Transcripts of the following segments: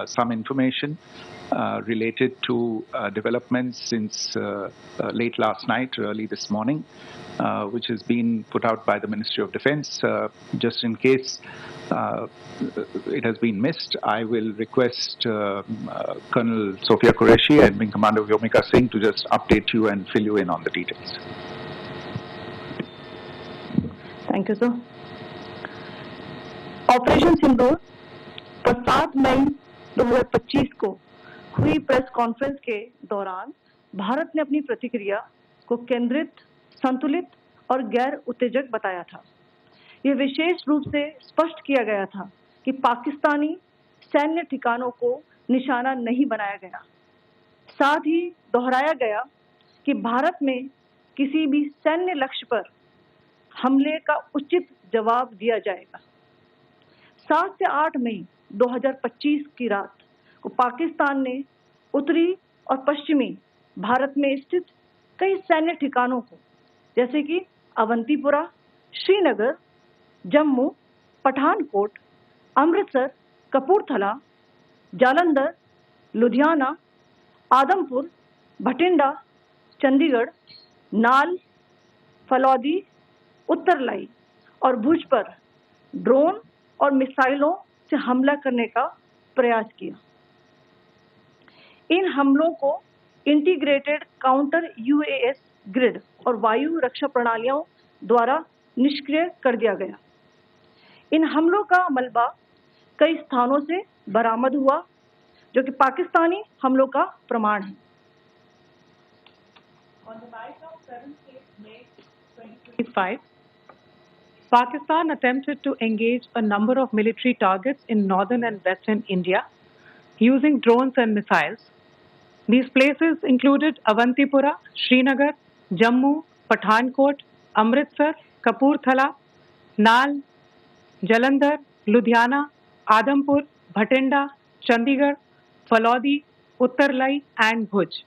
some information related to developments since late last night, early this morning, which has been put out by the Ministry of Defense. Just in case it has been missed, I will request Colonel Sophia Qureshi and Wing Commander Vyomika Singh to just update you and fill you in on the details. Thank you, sir. Operation Sindoor पर 7 मई 2025 को हुई press conference के दौरान भारत ने अपनी प्रतिक्रिया को केंद्रित, संतुलित और गैर उत्तेजक बताया था। यह विशेष रूप से स्पष्ट किया गया था कि पाकिस्तानी सैन्य ठिकानों को निशाना नहीं बनाया गया। साथ ही दोहराया गया कि भारत में किसी भी सैन्य लक्ष्य पर हमले का उचित जवाब दिया जाएगा। 7 से 8 मई 2025 की रात को पाकिस्तान ने उत्तरी और पश्चिमी भारत में स्थित कई सैन्य ठिकानों को, जैसे कि अवंतीपुरा, श्रीनगर, जम्मू, पठानकोट, अमृतसर, कपूरथला, जालंधर, लुधियाना, आदमपुर, भटिंडा, चंडीगढ़, नाल, फलौदी, उत्तरलाई और भुज पर ड्रोन और मिसाइलों से हमला करने का प्रयास किया। इन हमलों को इंटीग्रेटेड काउंटर यूएस ग्रिड और वायु रक्षा प्रणालियों द्वारा निष्क्रिय कर दिया गया। इन हमलों का मलबा कई स्थानों से बरामद हुआ, जो कि पाकिस्तानी हमलों का प्रमाण है। On the night of 7th May 2025, Pakistan attempted to engage a number of military targets in northern and western India using drones and missiles. These places included Avantipura, Srinagar, Jammu, Pathankot, Amritsar, Kapurthala, Nal, Jalandhar, Ludhiana, Adampur, Bhatinda, Chandigarh, Falodi, Uttarlai and Bhuj.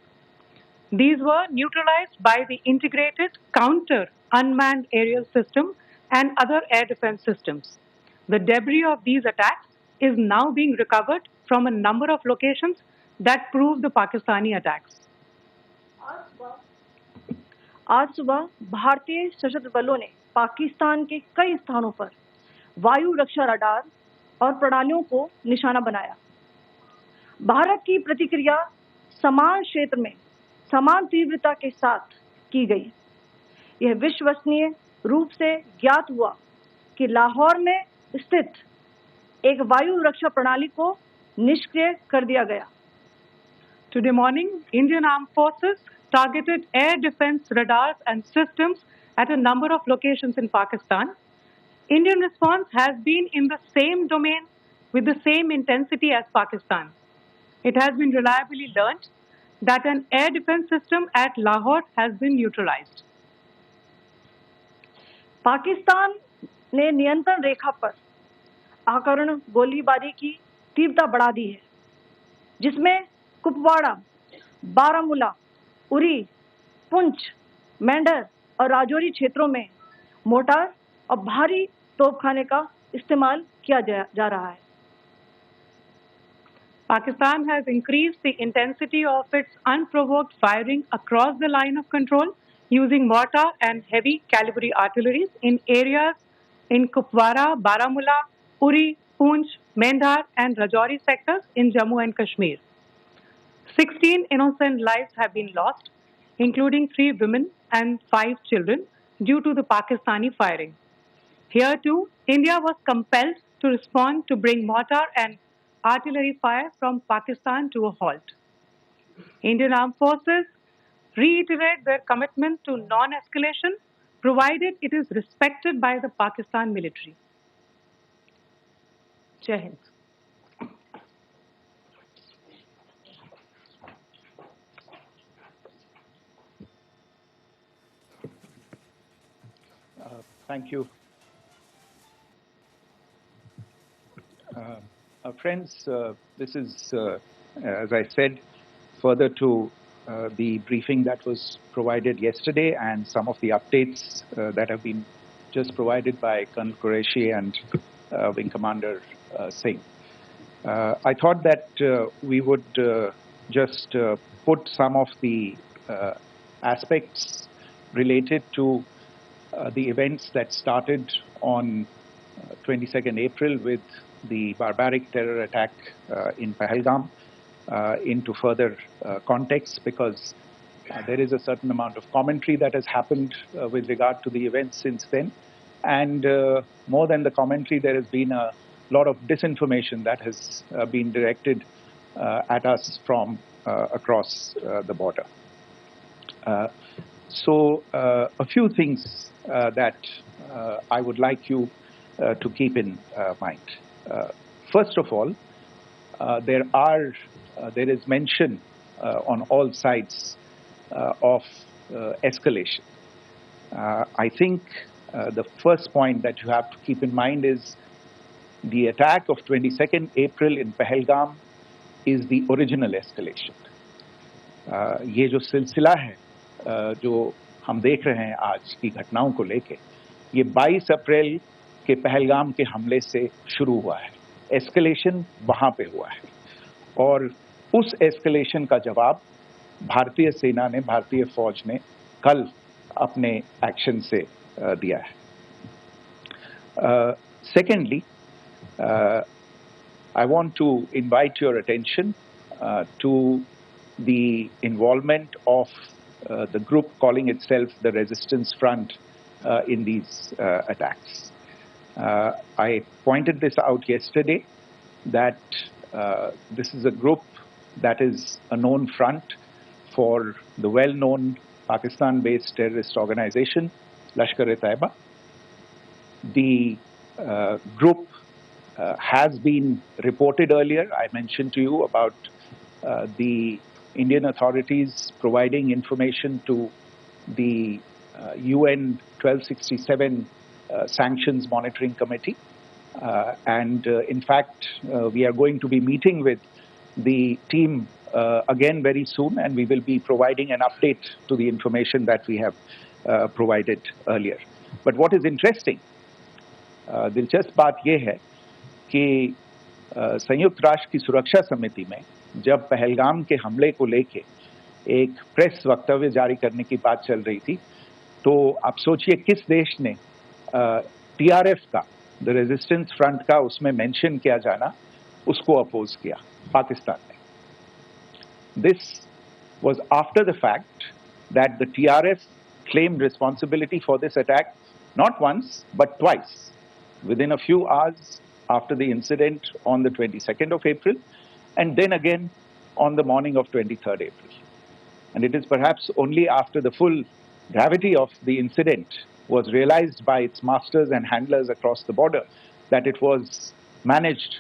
These were neutralized by the integrated counter unmanned aerial system and other air defense systems. The debris of these attacks is now being recovered from a number of locations that prove the Pakistani attacks. आज सुबह भारतीय सशस्त्र बलों ने पाकिस्तान के कई स्थानों पर वायु रक्षा रडार और प्रणालियों को निशाना बनाया। भारत की प्रतिक्रिया समान क्षेत्र में समान तीव्रता के साथ की गई। यह विश्वसनीय रूप से ज्ञात हुआ कि लाहौर में स्थित एक वायु रक्षा प्रणाली को निष्क्रिय कर दिया गया। Today morning, Indian Armed Forces targeted air defense radars and systems at a number of locations in Pakistan. Indian response has been in the same domain with the same intensity as Pakistan. It has been reliably learnt that an air defense system at Lahore has been neutralized. Pakistan ने नियंत्रण रेखा पर आकरण गोलीबारी की तीव्रता बढ़ा दी है, जिसमें कुपवाड़ा, बारामूला, उरी, पुंछ, मेंढर और राजौरी क्षेत्रों में मोर्टार और भारी तोपखाने का इस्तेमाल किया जा रहा है। Pakistan has increased the intensity of its unprovoked firing across the line of control using mortar and heavy calibre artillery in areas in Kupwara, Baramulla, Uri, Poonch, Mendhar and Rajouri sectors in Jammu and Kashmir. 16 innocent lives have been lost, including 3 women and 5 children, due to the Pakistani firing. Here too, India was compelled to respond to bring mortar and artillery fire from Pakistan to a halt. Indian Armed Forces reiterate their commitment to non-escalation, provided it is respected by the Pakistan military. Jai Hind. Thank you. Friends, this is, as I said, further to the briefing that was provided yesterday and some of the updates that have been just provided by Colonel Qureshi and Wing Commander Singh. I thought that we would just put some of the aspects related to the events that started on 22nd April with the barbaric terror attack in Pahalgam into further context, because there is a certain amount of commentary that has happened with regard to the events since then. And more than the commentary, there has been a lot of disinformation that has been directed at us from across the border. So a few things that I would like you to keep in mind. First of all, there is mention on all sides of escalation. I think the first point that you have to keep in mind is the attack of 22nd April in Pahalgam is the original escalation. ये जो सिलसिला है जो हम देख रहे हैं आज की घटनाओं को लेके, ये 22 अप्रैल के पहलगाम के हमले से शुरू हुआ है. एस्केलेशन वहां पे हुआ है और उस एस्केलेशन का जवाब भारतीय सेना ने, भारतीय फौज ने कल अपने एक्शन से दिया है. Secondly, I want to invite your attention to the involvement of the group calling itself the Resistance Front in these attacks. I pointed this out yesterday that this is a group that is a known front for the well-known Pakistan-based terrorist organization, Lashkar-e-Taiba. The group has been reported earlier. I mentioned to you about the Indian authorities providing information to the UN 1267 Sanctions Monitoring Committee. And in fact, we are going to be meeting with the team again very soon, and we will be providing an update to the information that we have provided earlier. But what is interesting, दिलचस्प बात यह है कि संयुक्त राष्ट्र की सुरक्षा समिति में जब पहलगाम के हमले को लेके एक प्रेस वक्तव्य जारी करने की बात चल रही थी, तो आप सोचिए किस देश ने टीआरएफ का, द रेजिस्टेंस फ्रंट का उसमें मेंशन किया जाना, उसको अपोज किया, पाकिस्तान ने. This was after the fact that the TRF claimed responsibility for this attack not once but twice, within a few hours after the incident on the 22nd of April, and then again on the morning of 23rd April. And it is perhaps only after the full gravity of the incident was realized by its masters and handlers across the border that it was managed